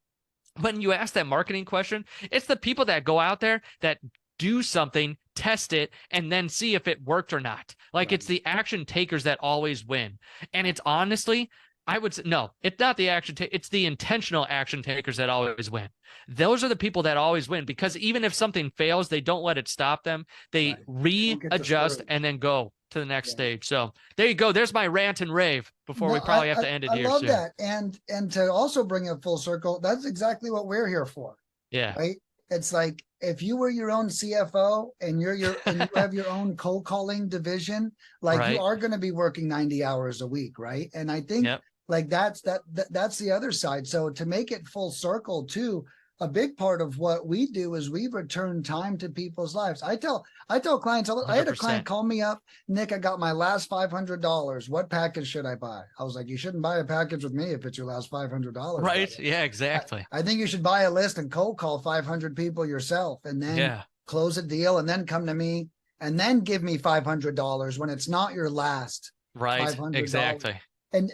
When you ask that marketing question, it's the people that go out there that do something, test it, and then see if it worked or not. Like, it's the action takers that always win. And it's honestly, I would say, no, it's not the it's the intentional action takers that always win. Those are the people that always win, because even if something fails, they don't let it stop them. They Don't get readjust discouraged. and then go to the next Yeah. stage. So there you go. There's my rant and rave before No, we probably have to end it I here love soon. that. And to also bring it full circle, that's exactly what we're here for. Yeah. Right. It's like, if you were your own CFO and and you have your own cold calling division, like, you Right. are going to be working 90 hours a week. Right. And I think Yep. like that's the other side. So to make it full circle too, a big part of what we do is we return time to people's lives. I tell clients, I had a client 100%. call me up, Nick, I got my last $500. What package should I buy? I was like, you shouldn't buy a package with me if it's your last $500. Right. Yeah, exactly. I think you should buy a list and cold call 500 people yourself, and then Yeah. close a deal, and then come to me, and then give me $500 when it's not your last Right. $500. Exactly.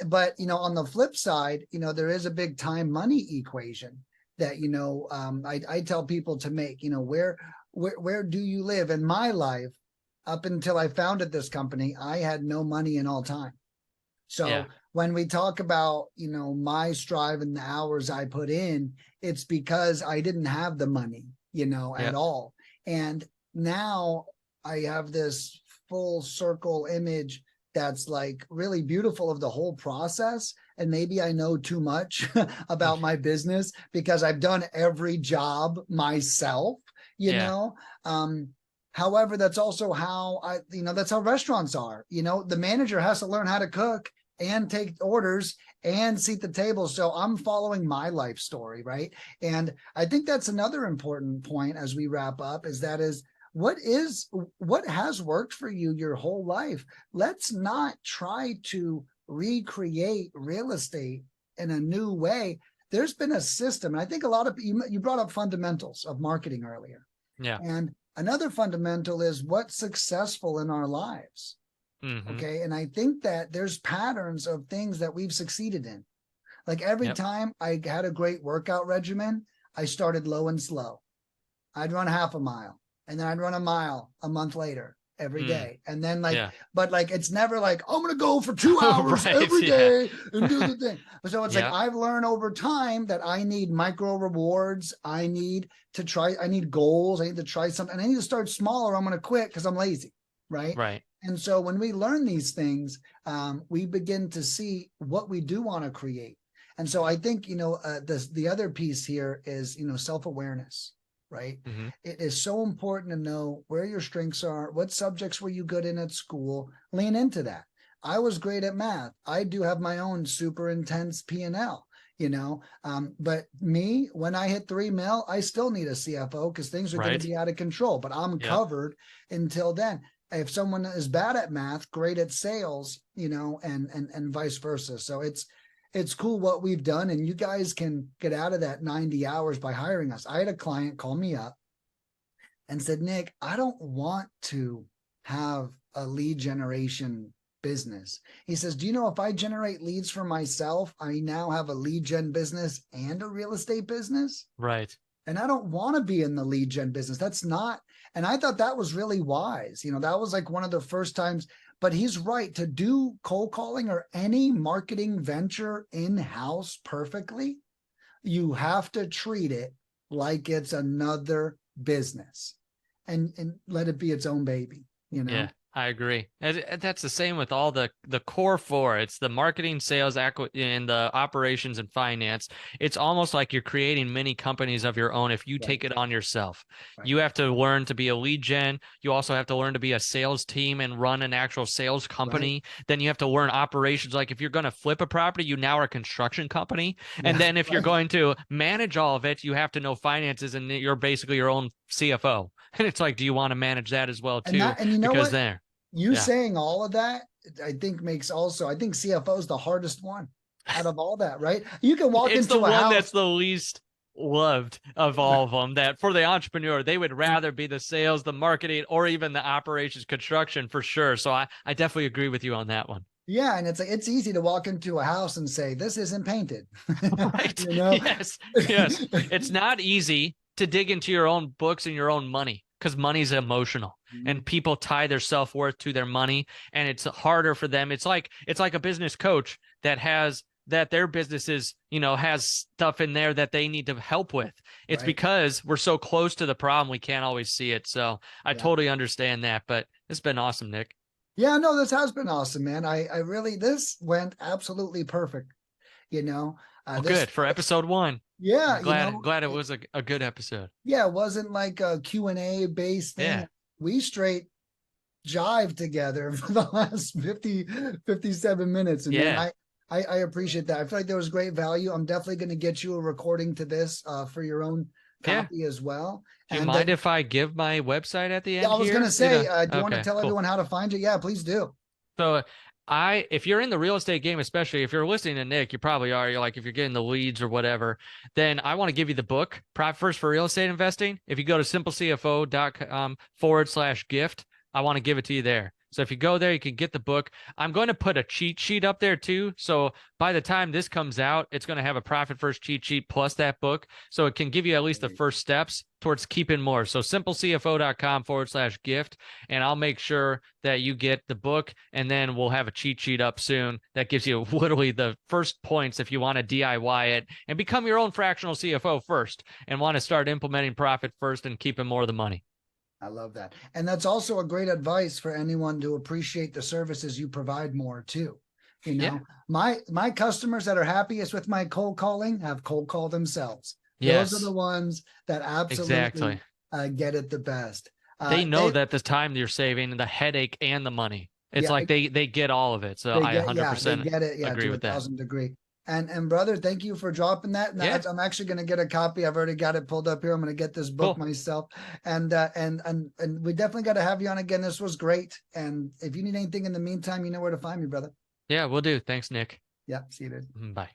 But on the flip side, there is a big time money equation that I tell people to make. Where do you live? In my life, up until I founded this company, I had no money in all time. So Yeah. when we talk about my strive and the hours I put in, it's because I didn't have the money at Yep. all. And now I have this full circle image that's like really beautiful of the whole process. And maybe I know too much about my business because I've done every job myself, Yeah. However, that's also how that's how restaurants are. The manager has to learn how to cook and take orders and seat the table. So I'm following my life story, right? And I think that's another important point as we wrap up, is what has worked for you your whole life. Let's not try to recreate real estate in a new way. There's been a system, and I think a lot of you brought up fundamentals of marketing earlier. Yeah. And another fundamental is what's successful in our lives. Mm-hmm. Okay. And I think that there's patterns of things that we've succeeded in. Like every time I had a great workout regimen, I started low and slow. I'd run half a mile, and then I'd run a mile a month later every day. And then but it's never like, I'm going to go for 2 hours Right, every day and do the thing. So it's like, Yep. I've learned over time that I need micro rewards. I need goals. I need to try something. And I need to start small, or I'm going to quit because I'm lazy. Right. Right. And so when we learn these things, we begin to see what we do want to create. And so I think, the other piece here is, self-awareness, right? Mm-hmm. It is so important to know where your strengths are. What subjects were you good in at school? Lean into that. I was great at math. I do have my own super intense P&L, but me, when I hit 3 mil, I still need a CFO because things are going to be out of control, but I'm covered until then. If someone is bad at math, great at sales, and vice versa. So it's cool what we've done, and you guys can get out of that 90 hours by hiring us. I had a client call me up and said, Nick, I don't want to have a lead generation business. He says, do you know if I generate leads for myself, I now have a lead gen business and a real estate business? Right. And I don't want to be in the lead gen business. That's not. And I thought that was really wise. That was like one of the first times. But he's right. To do cold calling or any marketing venture in-house perfectly, you have to treat it like it's another business and let it be its own baby, Yeah, I agree. And that's the same with all the core four. It's the marketing, sales, and the operations and finance. It's almost like you're creating many companies of your own if you take it on yourself. Right. You have to learn to be a lead gen. You also have to learn to be a sales team and run an actual sales company. Then you have to learn operations. Like if you're going to flip a property, you now are a construction company. And then if you're going to manage all of it, you have to know finances, and you're basically your own CFO. And it's like, do you want to manage that as well too? And you know because what? Saying all of that, I think CFO is the hardest one. out of all that, right? You can walk It's the into a one house. that's the least loved of all of them. That for the entrepreneur, they would rather be the sales, the marketing, or even the operations construction for sure. So I definitely agree with you on that one. Yeah, and it's like it's easy to walk into a house and say this isn't painted. Right. You know? Yes. Yes. It's not easy to dig into your own books and your own money because money's emotional and people tie their self-worth to their money, and it's harder for them. It's like a business coach that has that their business is, has stuff in there that they need to help with. It's Right. because we're so close to the problem we can't always see it. So I Yeah. totally understand that, but it's been awesome, Nick. Yeah, no, this has been awesome, man. I really, this went absolutely perfect. You know, Well, this, good for episode 1. yeah, I'm glad it was a good episode. yeah, it wasn't like a Q&A based thing. Yeah. We straight jive together for the last 57 minutes. And man, Yeah. I appreciate that. I feel like there was great value. I'm definitely going to get you a recording to this for your own Yeah. copy as well. Do you And mind if I give my website at the yeah, end I was going to here? say, do you want to Okay, tell cool. everyone how to find you? Yeah, please do. So if you're in the real estate game, especially if you're listening to Nick, you probably are. You're like, if you're getting the leads or whatever, then I want to give you the book, Profit First for Real Estate Investing. If you go to simplecfo.com/gift, I want to give it to you there. So if you go there, you can get the book. I'm going to put a cheat sheet up there too. So by the time this comes out, it's going to have a Profit First cheat sheet plus that book. So it can give you at least the first steps towards keeping more. So simplecfo.com/gift. And I'll make sure that you get the book, and then we'll have a cheat sheet up soon that gives you literally the first points if you want to DIY it and become your own fractional CFO first and want to start implementing Profit First and keeping more of the money. I love that. And that's also a great advice for anyone to appreciate the services you provide more too. Yeah. My customers that are happiest with my cold calling have cold called themselves. Those are Yes, the ones that absolutely exactly. get it the best. They know that the time you're saving and the headache and the money. It's Yeah, like they get all of it. So I they 100% get it. Yeah, agree to with that. 1,000 degree. And brother, thank you for dropping that. And Yeah, I'm actually going to get a copy. I've already got it pulled up here. I'm going to get this book cool. myself. And we definitely got to have you on again. This was great. And if you need anything in the meantime, you know where to find me, brother. Yeah, we'll do. Thanks, Nick. Yeah, see you, dude. Bye.